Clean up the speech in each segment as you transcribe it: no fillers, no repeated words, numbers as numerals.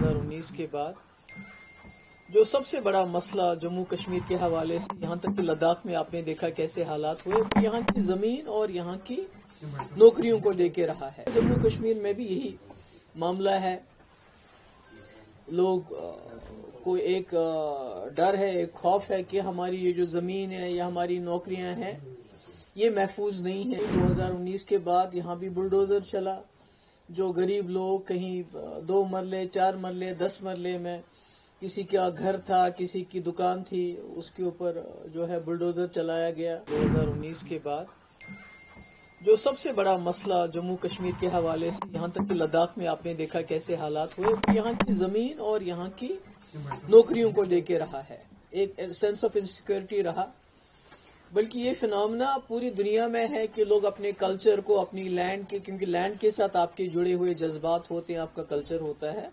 2019 کے بعد جو سب سے بڑا مسئلہ جموں کشمیر کے حوالے سے یہاں تک کہ لداخ میں آپ نے دیکھا کیسے حالات ہوئے، یہاں کی زمین اور یہاں کی نوکریوں کو لے کے رہا ہے۔ جموں کشمیر میں بھی یہی معاملہ ہے۔ لوگ کو ایک ڈر ہے، ایک خوف ہے کہ ہماری یہ جو زمین ہے یا ہماری نوکریاں ہیں یہ محفوظ نہیں ہیں۔ 2019 کے بعد یہاں بھی بلڈوزر چلا، جو غریب لوگ کہیں 2 مرلے 4 مرلے 10 مرلے میں، کسی کا گھر تھا، کسی کی دکان تھی، اس کے اوپر جو ہے بلڈوزر چلایا گیا۔ 2019 کے بعد جو سب سے بڑا مسئلہ جموں کشمیر کے حوالے سے یہاں تک کہ لداخ میں آپ نے دیکھا کیسے حالات ہوئے، یہاں کی زمین اور یہاں کی نوکریوں کو لے کے رہا ہے۔ ایک سینس آف انسیکیورٹی رہا، بلکہ یہ فنامنا پوری دنیا میں ہے کہ لوگ اپنے کلچر کو، اپنی لینڈ کے، کیونکہ لینڈ کے ساتھ آپ کے جڑے ہوئے جذبات ہوتے ہیں، آپ کا کلچر ہوتا ہے۔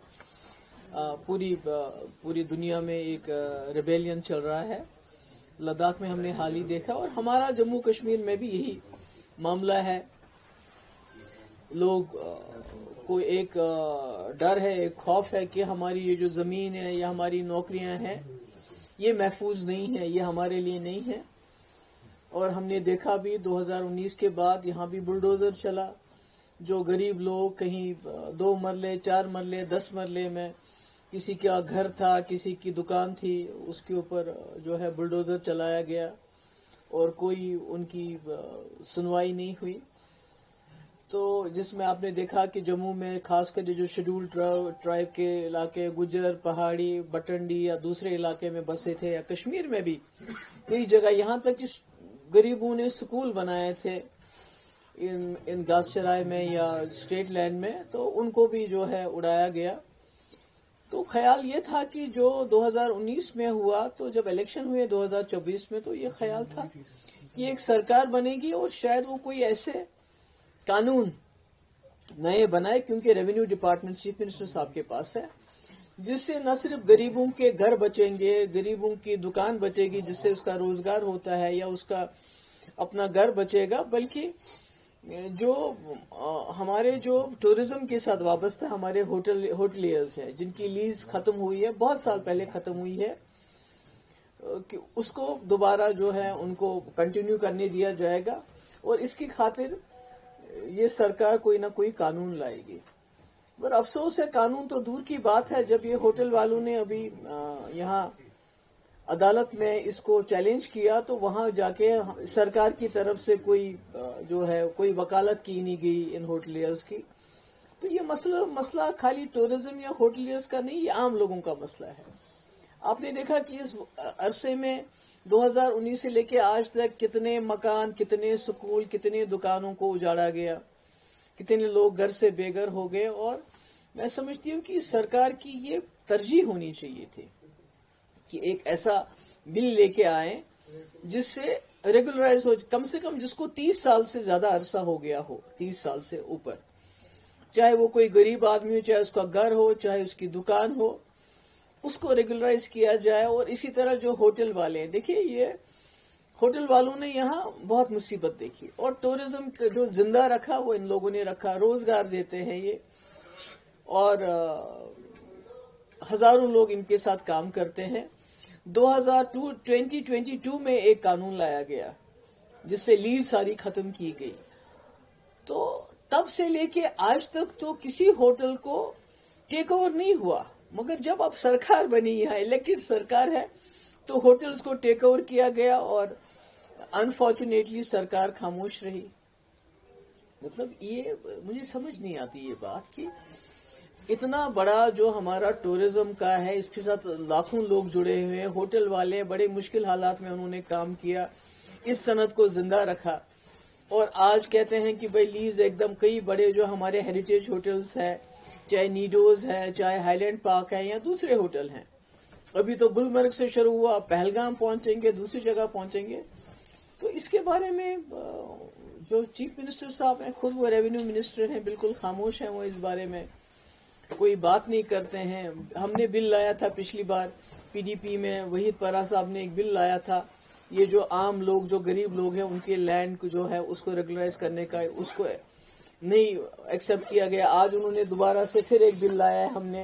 پوری دنیا میں ایک ریبیلین چل رہا ہے۔ لداخ میں ہم نے حال ہی دیکھا، اور ہمارا جموں کشمیر میں بھی یہی معاملہ ہے۔ لوگ کو ایک ڈر ہے، ایک خوف ہے کہ ہماری یہ جو زمین ہے یا ہماری نوکریاں ہیں یہ محفوظ نہیں ہے، یہ ہمارے لیے نہیں ہے۔ اور ہم نے دیکھا بھی 2019 کے بعد یہاں بھی بلڈوزر چلا، جو غریب لوگ کہیں 2 مرلے 4 مرلے 10 مرلے میں، کسی کا گھر تھا، کسی کی دکان تھی، اس کے اوپر جو ہے بلڈوزر چلایا گیا اور کوئی ان کی سنوائی نہیں ہوئی۔ تو جس میں آپ نے دیکھا کہ جموں میں خاص کر جو شیڈول ٹرائب کے علاقے، گجر، پہاڑی، بٹنڈی یا دوسرے علاقے میں بسے تھے، یا کشمیر میں بھی کئی جگہ، یہاں تک کہ غریبوں نے سکول بنائے تھے ان گاس چرائے میں یا اسٹیٹ لینڈ میں، تو ان کو بھی جو ہے اڑایا گیا۔ تو خیال یہ تھا کہ جو 2019 میں ہوا، تو جب الیکشن ہوئے 2024 میں، تو یہ خیال تھا کہ ایک سرکار بنے گی اور شاید وہ کوئی ایسے قانون نئے بنائے، کیونکہ ریونیو ڈپارٹمنٹ چیف منسٹر صاحب کے پاس ہے، جس سے نہ صرف غریبوں کے گھر بچیں گے، غریبوں کی دکان بچے گی جس سے اس کا روزگار ہوتا ہے یا اس کا اپنا گھر بچے گا، بلکہ جو ہمارے جو ٹورزم کے ساتھ وابستہ ہمارے ہوٹلیئرز ہیں، جن کی لیز ختم ہوئی ہے، بہت سال پہلے ختم ہوئی ہے، کہ اس کو دوبارہ جو ہے ان کو کنٹینیو کرنے دیا جائے گا، اور اس کی خاطر یہ سرکار کوئی نہ کوئی قانون لائے گی۔ پر افسوس ہے، قانون تو دور کی بات ہے، جب یہ ہوٹل والوں نے ابھی یہاں عدالت میں اس کو چیلنج کیا، تو وہاں جا کے سرکار کی طرف سے جو ہے کوئی وکالت کی نہیں گئی ان ہوٹلیئرز کی۔ تو یہ مسئلہ خالی ٹورزم یا ہوٹلیئرز کا نہیں، یہ عام لوگوں کا مسئلہ ہے۔ آپ نے دیکھا کہ اس عرصے میں 2019 سے لے کے آج تک کتنے مکان، کتنے سکول، کتنے دکانوں کو اجاڑا گیا، کتنے لوگ گھر سے بے گھر ہو گئے۔ اور میں سمجھتی ہوں کہ سرکار کی یہ ترجیح ہونی چاہیے تھی کہ ایک ایسا بل لے کے آئیں جس سے ریگولرائز ہو، کم سے کم جس کو 30 سال سے زیادہ عرصہ ہو گیا ہو، 30 سال سے اوپر، چاہے وہ کوئی غریب آدمی ہو، چاہے اس کا گھر ہو، چاہے اس کی دکان ہو، اس کو ریگولرائز کیا جائے۔ اور اسی طرح جو ہوٹل والے ہیں، دیکھیے یہ ہوٹل والوں نے یہاں بہت مصیبت دیکھی، اور ٹورزم جو زندہ رکھا وہ ان لوگوں نے رکھا، روزگار دیتے ہیں یہ، اور ہزاروں لوگ ان کے ساتھ کام کرتے ہیں۔ 2022 میں ایک قانون لایا گیا جس سے لیز ساری ختم کی گئی، تو تب سے لے کے آج تک تو کسی ہوٹل کو ٹیک اوور نہیں ہوا، مگر جب اب سرکار بنی ہے، الیکٹڈ سرکار ہے، تو ہوٹلز کو ٹیک اوور کیا گیا، اور انفارچونیٹلی سرکار خاموش رہی۔ مطلب یہ مجھے سمجھ نہیں آتی یہ بات کہ اتنا بڑا جو ہمارا ٹورزم کا ہے، اس کے ساتھ لاکھوں لوگ جڑے ہوئے ہیں، ہوٹل والے بڑے مشکل حالات میں انہوں نے کام کیا، اس صنعت کو زندہ رکھا، اور آج کہتے ہیں کہ بھائی لیز ایک دم، کئی بڑے جو ہمارے ہیریٹیج ہوٹلز ہیں، چاہے نیڈوز ہے، چاہے ہائی لینڈ پارک ہے، یا دوسرے ہوٹل ہیں، ابھی تو گلمرگ سے شروع ہوا، پہلگام پہنچیں گے، دوسری جگہ پہنچیں گے۔ تو اس کے بارے میں جو چیف منسٹر صاحب ہیں، خود وہ ریونیو منسٹر ہیں، بالکل خاموش ہیں، وہ اس بارے میں کوئی بات نہیں کرتے ہیں۔ ہم نے بل لایا تھا پچھلی بار پی ڈی پی میں، وحید پرا صاحب نے ایک بل لایا تھا، یہ جو عام لوگ، جو غریب لوگ ہیں، ان کے لینڈ کو جو ہے اس کو ریگولرائز کرنے کا، اس کو نہیں ایکسپٹ کیا گیا۔ آج انہوں نے دوبارہ سے پھر ایک بل لایا ہے ہم نے،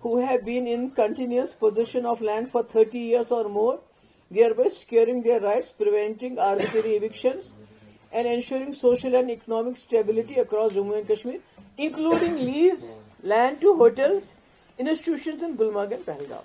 who have been in continuous possession of land for 30 years or more, thereby securing their rights, preventing arbitrary evictions and ensuring social and economic stability across Jammu and Kashmir, including lease land to hotels, institutions in Gulmarg and Pahalgam.